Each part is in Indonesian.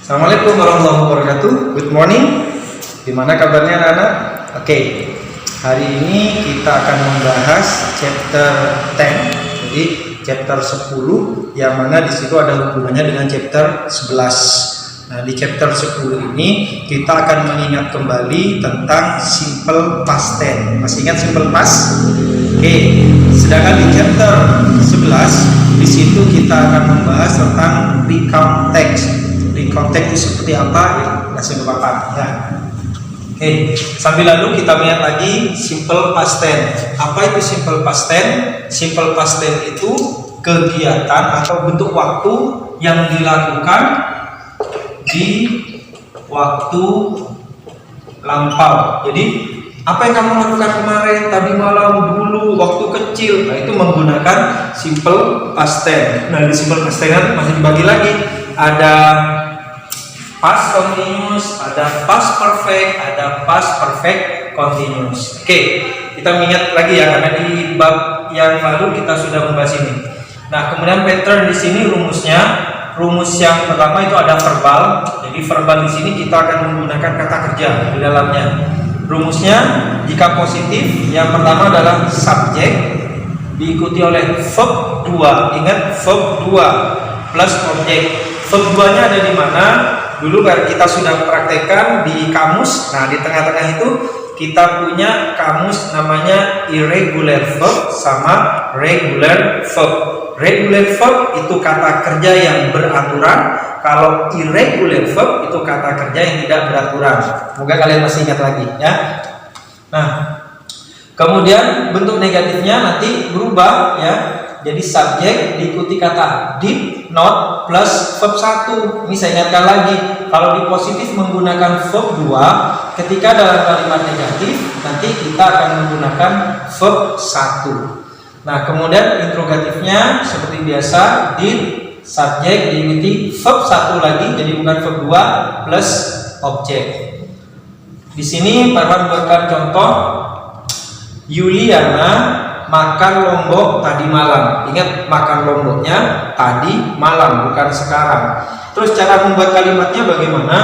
Assalamualaikum warahmatullahi wabarakatuh. Good morning. Gimana kabarnya anak-anak? Oke. Hari ini kita akan membahas chapter 10. Jadi chapter 10 yang mana di situ ada hubungannya dengan chapter 11. Nah, di chapter 10 ini kita akan mengingat kembali tentang simple past tense. Masih ingat simple past? Oke. Sedangkan di chapter 11 di situ kita akan membahas tentang recount text. Recount text itu seperti apa? Ya, langsung apa ya. Oke, sambil lalu kita lihat lagi simple past tense. Apa itu simple past tense? Simple past tense itu kegiatan atau bentuk waktu yang dilakukan di waktu lampau. Jadi apa yang kamu lakukan kemarin, tadi malam, dulu, waktu kecil, nah itu menggunakan simple past tense. Nah di simple past tense masih dibagi lagi, ada past continuous, ada past perfect, ada past perfect continuous. Oke, kita mengingat lagi ya karena di bab yang lalu kita sudah membahas ini. Nah, kemudian pattern di sini rumusnya, rumus yang pertama itu ada verbal. Jadi verbal di sini kita akan menggunakan kata kerja di dalamnya. Rumusnya jika positif, yang pertama adalah subjek diikuti oleh verb 2. Ingat verb 2 plus objek. Verb 2-nya ada di mana? Dulu kan kita sudah praktekkan di kamus. Nah, di tengah-tengah itu kita punya kamus namanya irregular verb sama regular verb. Regular verb itu kata kerja yang beraturan. Kalau irregular verb itu kata kerja yang tidak beraturan. Semoga kalian masih ingat lagi ya. Nah, kemudian bentuk negatifnya nanti berubah ya. Jadi subjek diikuti kata did not plus verb 1. Ini saya ingatkan lagi, kalau di positif menggunakan verb 2, ketika dalam kalimat negatif nanti kita akan menggunakan verb 1. Nah, kemudian interrogatifnya seperti biasa, did subjek diikuti verb 1 lagi, jadi bukan verb 2 plus objek. Di sini Parwan buatkan contoh, Yuliana makan lombok tadi malam. Ingat, makan lomboknya tadi malam, bukan sekarang. Terus cara membuat kalimatnya bagaimana?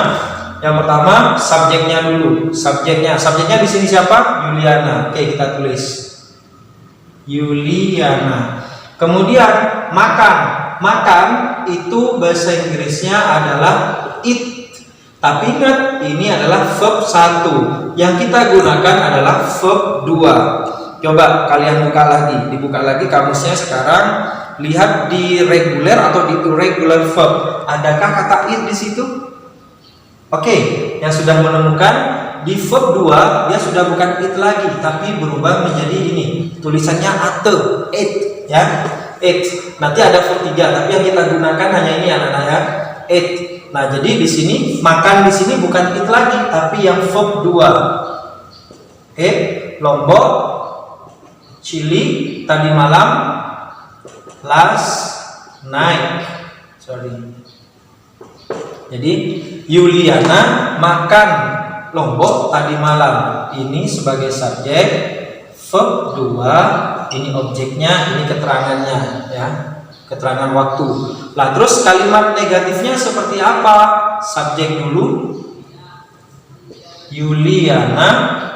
Yang pertama subjeknya dulu. Subjeknya di sini siapa? Yuliana. Oke, kita tulis Yuliana. Kemudian makan. Makan itu bahasa Inggrisnya adalah eat. Tapi ingat, ini adalah verb 1. Yang kita gunakan adalah verb 2. Coba kalian buka lagi, dibuka lagi kamusnya sekarang. Lihat di regular atau di irregular verb. Adakah kata it di situ? Oke, yang sudah menemukan di verb 2 dia sudah bukan it lagi, tapi berubah menjadi ini. Tulisannya ate, it ya. It. Nanti ada verb 3, tapi yang kita gunakan hanya ini anak-anak ya. It. Nah, jadi di sini makan di sini bukan it lagi, tapi yang verb 2. Oke, lombok, chili tadi malam, last night. Jadi Yuliana makan lombok tadi malam. Ini sebagai subjek, verb 2, ini objeknya, ini keterangannya ya. Keterangan waktu. Lah terus kalimat negatifnya seperti apa? Subjek dulu, Yuliana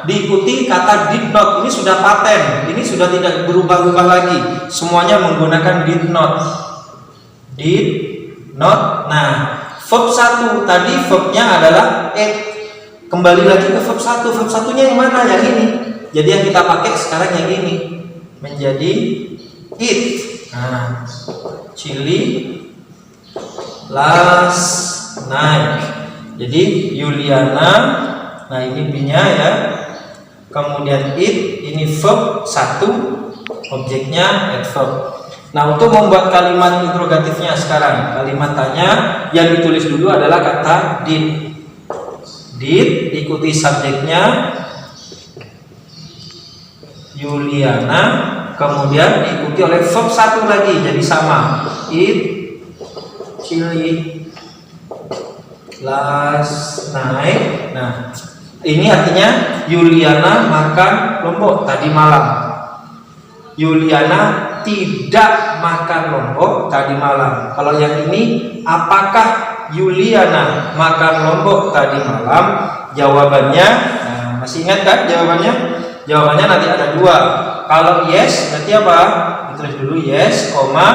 diikuti kata did not. Ini sudah paten, ini sudah tidak berubah-ubah lagi, semuanya menggunakan did not. Did not. Nah, verb 1 tadi verbnya adalah ate. Kembali lagi ke verb 1. Verb 1-nya yang mana? Yang ini. Jadi yang kita pakai sekarang yang ini menjadi eat. Nah, chili last night. Jadi Yuliana, nah ini B-nya ya. Kemudian it, ini verb 1, objeknya adverb. Nah, untuk membuat kalimat interrogatifnya sekarang, kalimat tanya yang ditulis dulu adalah kata did. Did ikuti subjeknya Yuliana, kemudian diikuti oleh verb 1 lagi, jadi sama. It, chili last night. Nah, ini artinya Yuliana makan lombok tadi malam. Yuliana tidak makan lombok tadi malam. Kalau yang ini, apakah Yuliana makan lombok tadi malam? Jawabannya, nah, masih ingat kan jawabannya? Jawabannya nanti ada dua. Kalau yes berarti apa? Ditulis dulu yes, koma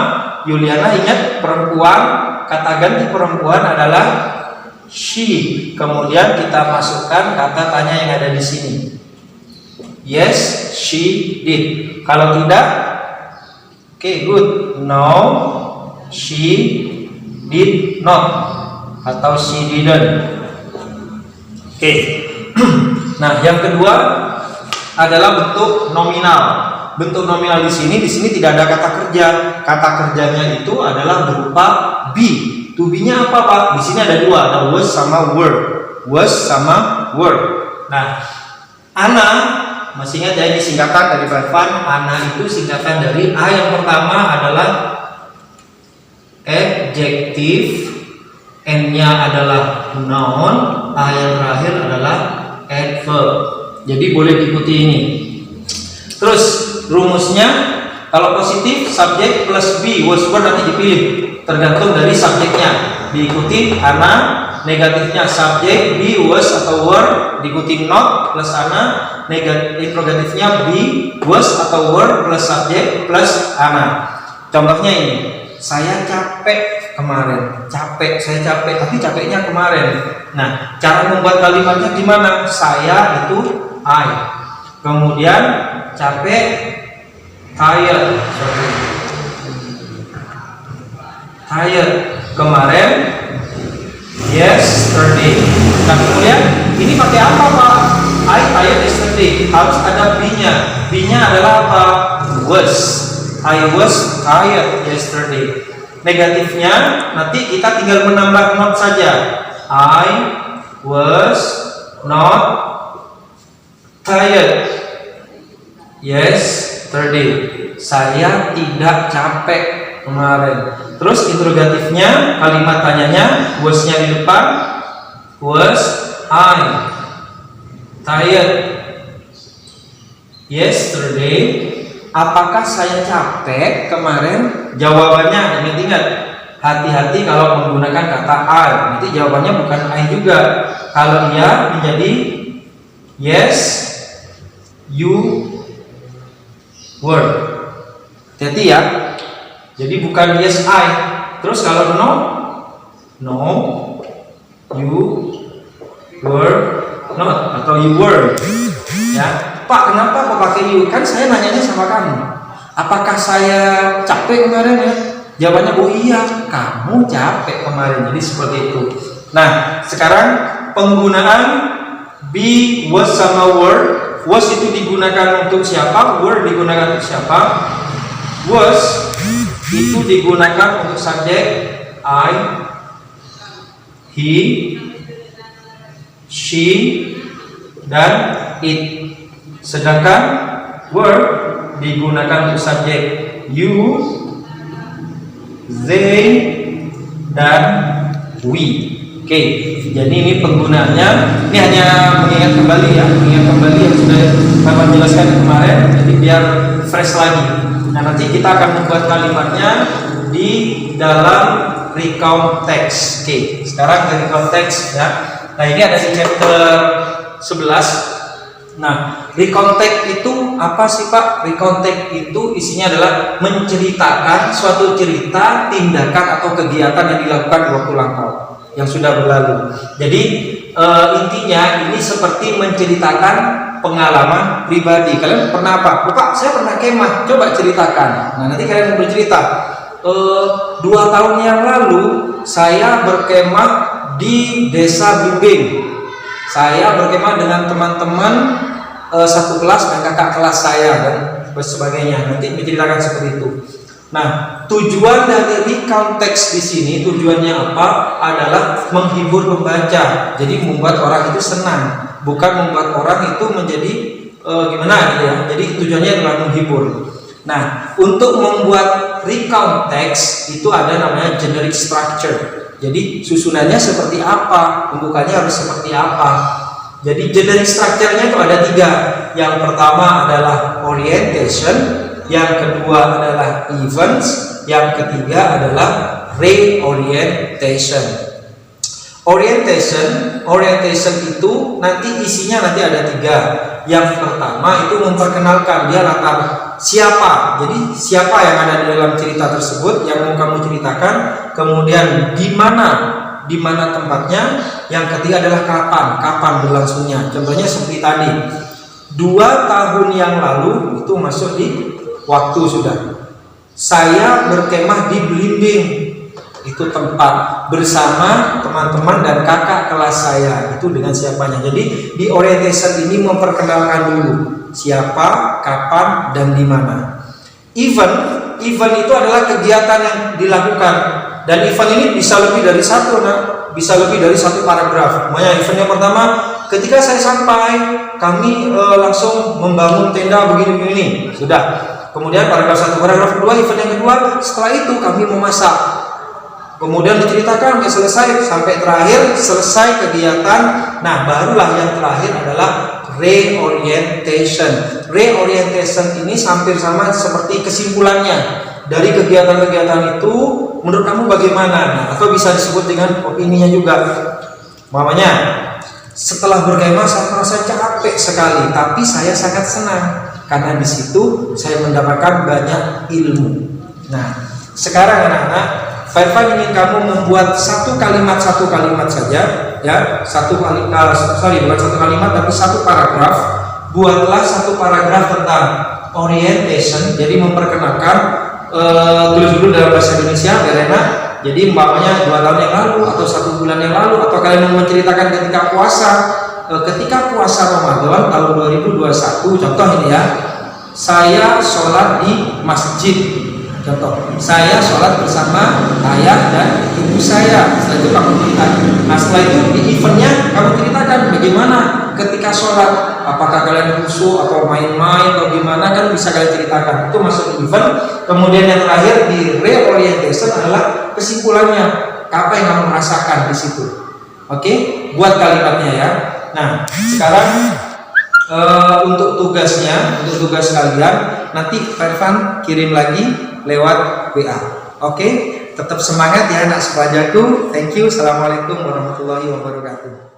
Yuliana, ingat perempuan, kata ganti perempuan adalah she. Kemudian kita masukkan kata tanya yang ada di sini. Yes, she did. Kalau tidak, oke, good. No, she did not, atau she didn't. Oke. Nah, yang kedua adalah bentuk nominal. Bentuk nominal di sini tidak ada kata kerja. Kata kerjanya itu adalah berupa be. To be-nya apa, Pak? Di sini ada dua, ada was sama were. Was sama were. Nah, Ana, masih ingat ya ini singkatan dari verb fun. Ana itu singkatan dari A yang pertama adalah adjective, N-nya adalah noun, A yang terakhir adalah adverb. Jadi boleh diikuti ini. Terus rumusnya, kalau positif subjek plus be, was were nanti dipilih, tergantung dari subjeknya. Diikuti Ana, negatifnya subjek be, was atau were, diikuti not plus Ana, interrogatifnya be, was atau were plus subjek plus Ana. Contohnya ini, saya capek kemarin, saya capek, tapi capeknya kemarin. Nah, cara membuat kalimatnya gimana? Saya itu I, kemudian capek, tired, kemarin, yesterday. Nah, kemudian ini pakai apa, Pak? I tired yesterday, harus ada be-nya. Be-nya adalah apa? Was. I was tired yesterday. Negatifnya nanti kita tinggal menambah not saja. I was not tired yesterday. Saya tidak capek kemarin. Terus interrogatifnya, kalimat tanyanya, was-nya di depan. Was I tired yesterday? Apakah saya capek kemarin? Jawabannya, ingat-ingat, hati-hati kalau menggunakan kata I. Nanti jawabannya bukan I juga. Kalau iya menjadi yes, you were. Hati-hati ya. Jadi bukan yes I. Terus kalau no, no, you were not, atau you were. Ya. Pak, kenapa kok pakai you? Kan saya nanyanya sama kamu. Apakah saya capek kemarin ya? Jawabannya, oh iya, kamu capek kemarin. Jadi seperti itu. Nah, sekarang penggunaan be, was sama were. Was itu digunakan untuk siapa? Were digunakan untuk siapa? Was itu digunakan untuk subjek I, he, she, dan it. Sedangkan were digunakan untuk subjek you, they, dan we. Oke, jadi ini penggunaannya. Ini hanya mengingat kembali ya, mengingat kembali yang sudah Bapak jelaskan kemarin. Jadi biar fresh lagi. Nah, nanti kita akan membuat kalimatnya di dalam recount text. Oke, sekarang dari recount text ya. Nah, ini ada di chapter 11. Nah, recount text itu apa sih, Pak? Recount text itu isinya adalah menceritakan suatu cerita, tindakan atau kegiatan yang dilakukan di waktu lampau yang sudah berlalu. Jadi intinya ini seperti menceritakan pengalaman pribadi. Kalian pernah apa? Bapak, saya pernah kemah. Coba ceritakan. Nah, nanti kalian bercerita. 2 tahun yang lalu saya berkemah di Desa Bimbing. Saya berkemah dengan teman-teman satu kelas dan kakak kelas saya dan sebagainya. Nanti menceritakan seperti itu. Nah, tujuan dari recount text di sini, tujuannya apa? Adalah menghibur pembaca. Jadi membuat orang itu senang, bukan membuat orang itu menjadi gimana gitu ya. Jadi tujuannya adalah menghibur. Nah, untuk membuat recount text itu ada namanya generic structure. Jadi susunannya seperti apa, pembukaannya harus seperti apa. Jadi generic structure-nya itu ada 3. Yang pertama adalah orientation, yang kedua adalah events, yang ketiga adalah reorientation. Orientation itu nanti isinya nanti ada 3. Yang pertama itu memperkenalkan dia latar siapa. Jadi siapa yang ada di dalam cerita tersebut yang mau kamu ceritakan. Kemudian di mana tempatnya. Yang ketiga adalah kapan berlangsungnya. Contohnya seperti tadi, 2 tahun yang lalu itu masuk di waktu sudah. Saya berkemah di Belimbing. Itu tempat bersama teman-teman dan kakak kelas saya, itu dengan siapanya. Jadi di orientation ini memperkenalkan dulu siapa, kapan, dan di mana. Event itu adalah kegiatan yang dilakukan, dan event ini bisa lebih dari satu, bisa lebih dari 1 paragraf. Makanya event yang pertama, ketika saya sampai kami langsung membangun tenda begini-begini, sudah. Kemudian paragraf 1, paragraf 2, event yang kedua, setelah itu kami memasak. Kemudian diceritakan selesai sampai terakhir selesai kegiatan. Nah, barulah yang terakhir adalah reorientation. Reorientation ini hampir sama seperti kesimpulannya dari kegiatan-kegiatan itu. Menurut kamu bagaimana? Nah, atau bisa disebut dengan opininya juga. Mamanya, setelah berkemah saya merasa capek sekali, tapi saya sangat senang karena di situ saya mendapatkan banyak ilmu. Nah, sekarang anak-anak, Firvan ingin kamu membuat satu kalimat saja, ya, bukan satu kalimat tapi 1 paragraf. Buatlah 1 paragraf tentang orientation, jadi memperkenalkan, tulis dulu dalam bahasa Indonesia, Verena. Jadi umpamanya 2 tahun yang lalu atau 1 bulan yang lalu, atau kalian mau menceritakan ketika puasa Ramadan tahun 2021. Contoh ini ya, saya sholat di masjid. Contoh, saya sholat bersama ayah dan ibu saya. Setelah itu kamu ceritakan. Nah, setelah itu di eventnya kamu ceritakan bagaimana ketika sholat, apakah kalian khusyuk atau main-main atau gimana, kan bisa kalian ceritakan. Itu masuk di event. Kemudian yang terakhir di reorientation adalah kesimpulannya, apa yang kamu rasakan di situ. Oke, buat kalimatnya ya. Nah, sekarang untuk tugas kalian nanti Firvan kirim lagi lewat WA. Oke, tetap semangat ya anak sepajaku. Thank you. Assalamualaikum warahmatullahi wabarakatuh.